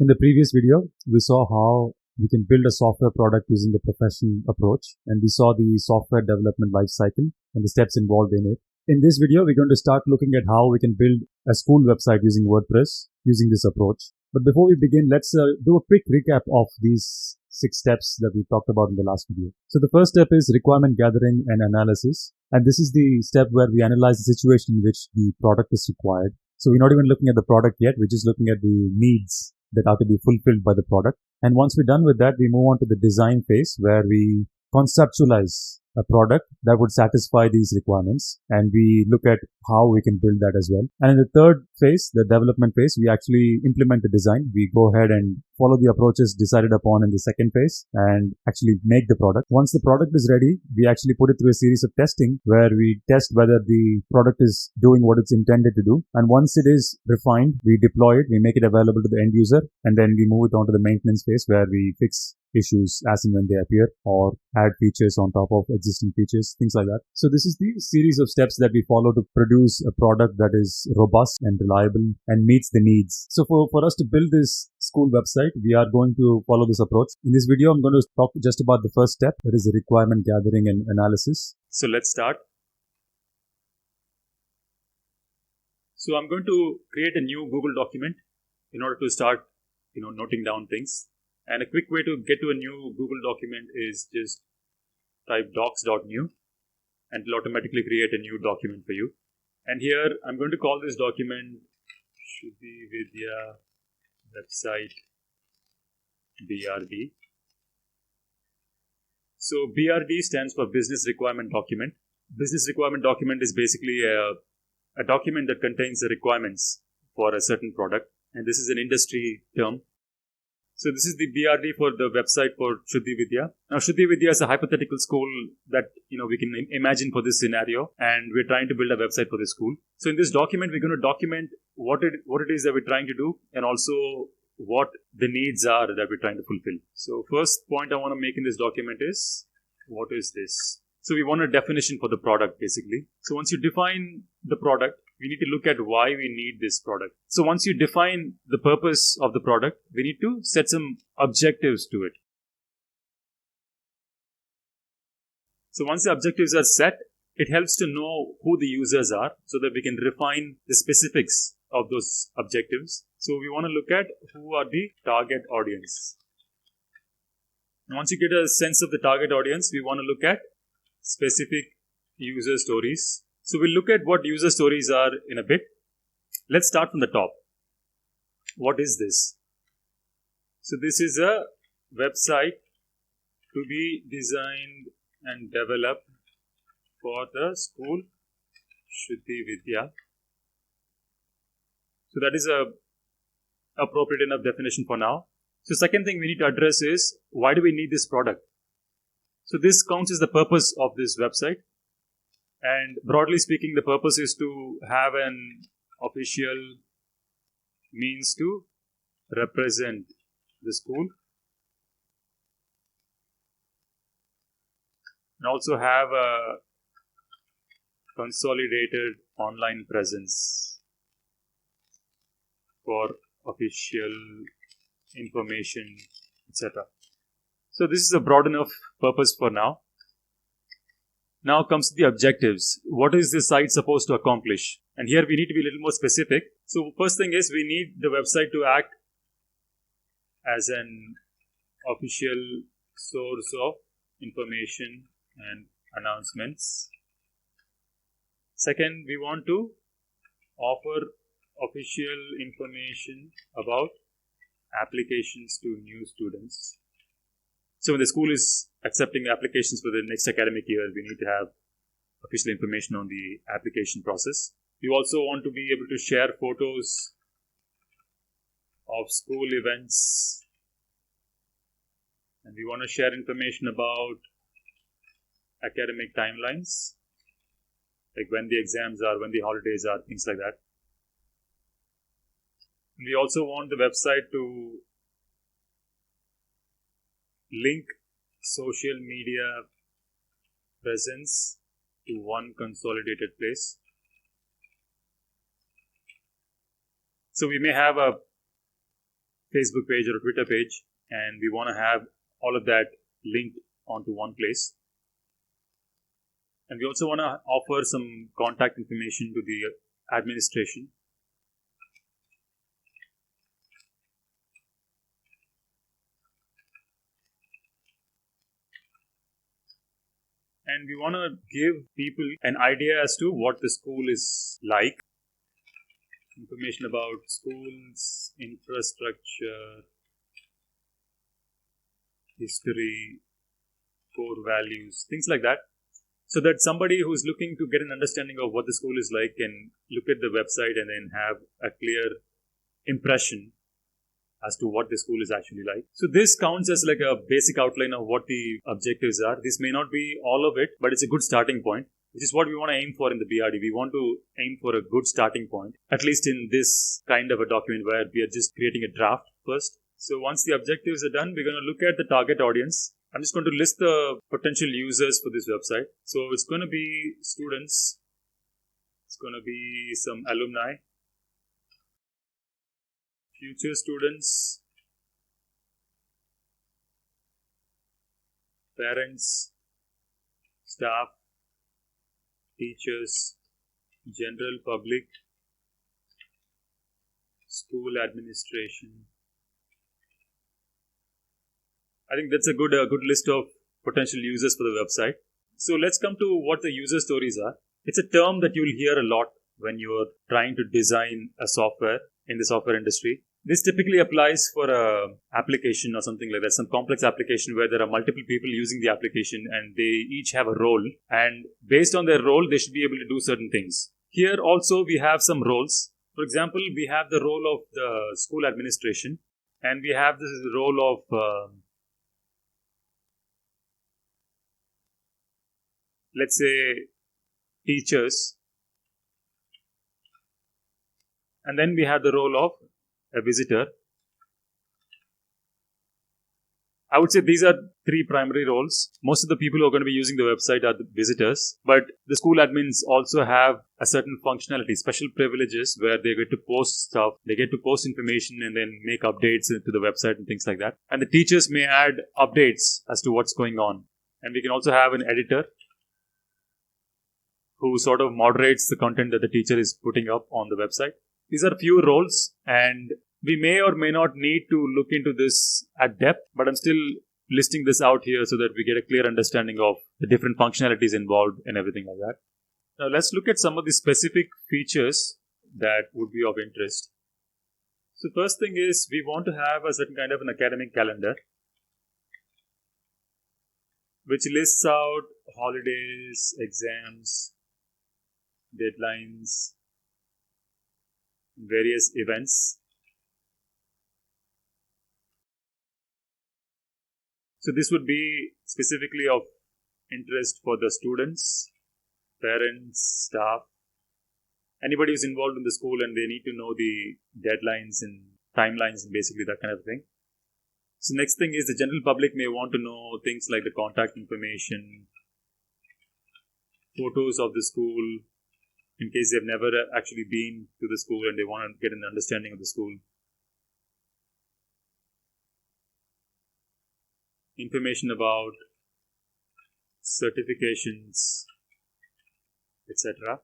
In the previous video, we saw how we can build a software product using the profession approach, and we saw the software development life cycle and the steps involved in it. In this video, we're going to start looking at how we can build a school website using WordPress using this approach. But before we begin, let's do a quick recap of these 6 steps that we talked about in the last video. So the first step is requirement gathering and analysis. And this is the step where we analyze the situation in which the product is required. So we're not even looking at the product yet. We're just looking at the needs that are to be fulfilled by the product. And once we're done with that, we move on to the design phase where we conceptualize a product that would satisfy these requirements, and we look at how we can build that as well. And in the third phase, the development phase, we actually implement the design. We go ahead and follow the approaches decided upon in the second phase and actually make the product. Once the product is ready, we actually put it through a series of testing where we test whether the product is doing what it's intended to do. And once it is refined, we deploy it, we make it available to the end user, and then we move it on to the maintenance phase where we fix issues as and when they appear or add features on top of existing features, things like that. So this is the series of steps that we follow to produce a product that is robust and reliable and meets the needs. So for us to build this school website, we are going to follow this approach. In this video, I'm going to talk just about the first step, that is the requirement gathering and analysis. So let's start. So I'm going to create a new Google document in order to start, noting down things. And a quick way to get to a new Google document is just type docs.new and it will automatically create a new document for you. And here I'm going to call this document Shuddhi Vidya website BRD. So BRD stands for Business Requirement Document. Business Requirement Document is basically a document that contains the requirements for a certain product. And this is an industry term. So this is the BRD for the website for Shuddhi Vidya. Now Shuddhi Vidya is a hypothetical school that we can imagine for this scenario, and we're trying to build a website for this school. So in this document, we're going to document what it is that we're trying to do, and also what the needs are that we're trying to fulfill. So first point I want to make in this document is, what is this? So we want a definition for the product basically. So once you define the product, we need to look at why we need this product. So once you define the purpose of the product, we need to set some objectives to it. So once the objectives are set, it helps to know who the users are so that we can refine the specifics of those objectives. So we want to look at who are the target audience. And once you get a sense of the target audience, we want to look at specific user stories. So we'll look at what user stories are in a bit. Let's start from the top. What is this? So this is a website to be designed and developed for the school Shuddhi Vidya. So that is a appropriate enough definition for now. So second thing we need to address is, why do we need this product? So this counts as the purpose of this website. And broadly speaking, the purpose is to have an official means to represent the school and also have a consolidated online presence for official information, etc. So this is a broad enough purpose for now. Now comes the objectives. What is this site supposed to accomplish? And here we need to be a little more specific. So first thing is, we need the website to act as an official source of information and announcements. Second, we want to offer official information about applications to new students. So when the school is accepting applications for the next academic year, we need to have official information on the application process. We also want to be able to share photos of school events. And we want to share information about academic timelines, like when the exams are, when the holidays are, things like that. And we also want the website to link social media presence to one consolidated place. So we may have a Facebook page or a Twitter page, and we want to have all of that linked onto one place. And we also want to offer some contact information to the administration. And we want to give people an idea as to what the school is like. Information about schools, infrastructure, history, core values, things like that. So that somebody who's looking to get an understanding of what the school is like can look at the website and then have a clear impression as to what the school is actually like. So this counts as like a basic outline of what the objectives are. This may not be all of it, but it's a good starting point, which is what we want to aim for in the BRD. We want to aim for a good starting point, at least in this kind of a document where we are just creating a draft first. So once the objectives are done, we're going to look at the target audience. I'm just going to list the potential users for this website. So it's going to be students. It's going to be some alumni, future students, parents, staff, teachers, general public, school administration. I think that's a good list of potential users for the website. So let's come to what the user stories are. It's a term that you'll hear a lot when you're trying to design a software in the software industry. This typically applies for a application or something like that, some complex application where there are multiple people using the application and they each have a role, and based on their role, they should be able to do certain things. Here also we have some roles. For example, we have the role of the school administration, and we have this role of let's say teachers, and then we have the role of a visitor. I would say these are three primary roles. Most of the people who are going to be using the website are the visitors, but the school admins also have a certain functionality, special privileges where they get to post stuff, they get to post information and then make updates to the website and things like that. And the teachers may add updates as to what's going on. And we can also have an editor who sort of moderates the content that the teacher is putting up on the website. These are few roles, and we may or may not need to look into this at depth, but I'm still listing this out here so that we get a clear understanding of the different functionalities involved and everything like that. Now let's look at some of the specific features that would be of interest. So first thing is we want to have a certain kind of an academic calendar which lists out holidays, exams, deadlines, various events. So this would be specifically of interest for the students, parents, staff, anybody who's involved in the school and they need to know the deadlines and timelines and basically that kind of thing. So next thing is the general public may want to know things like the contact information, photos of the school, in case they've never actually been to the school and they want to get an understanding of the school. Information about certifications, etc.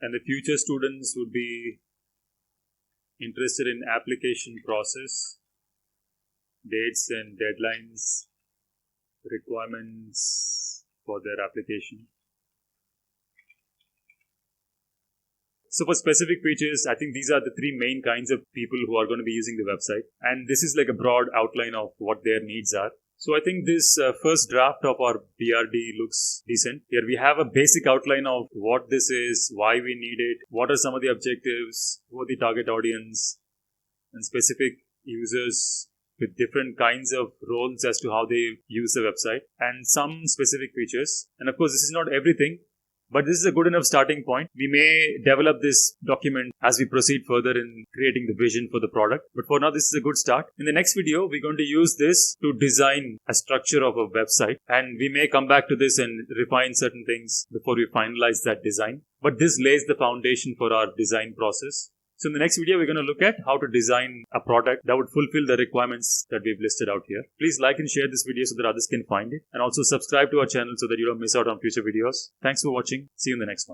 And the future students would be interested in application process, dates and deadlines, requirements for their application. So for specific features, I think these are the three main kinds of people who are going to be using the website. And this is like a broad outline of what their needs are. So I think this first draft of our BRD looks decent. Here we have a basic outline of what this is, why we need it, what are some of the objectives, who are the target audience, and specific users with different kinds of roles as to how they use the website, and some specific features. And of course, this is not everything, but this is a good enough starting point. We may develop this document as we proceed further in creating the vision for the product. But for now, this is a good start. In the next video, we're going to use this to design a structure of a website. And we may come back to this and refine certain things before we finalize that design. But this lays the foundation for our design process. So in the next video, we're going to look at how to design a product that would fulfill the requirements that we've listed out here. Please like and share this video so that others can find it, and also subscribe to our channel so that you don't miss out on future videos. Thanks for watching. See you in the next one.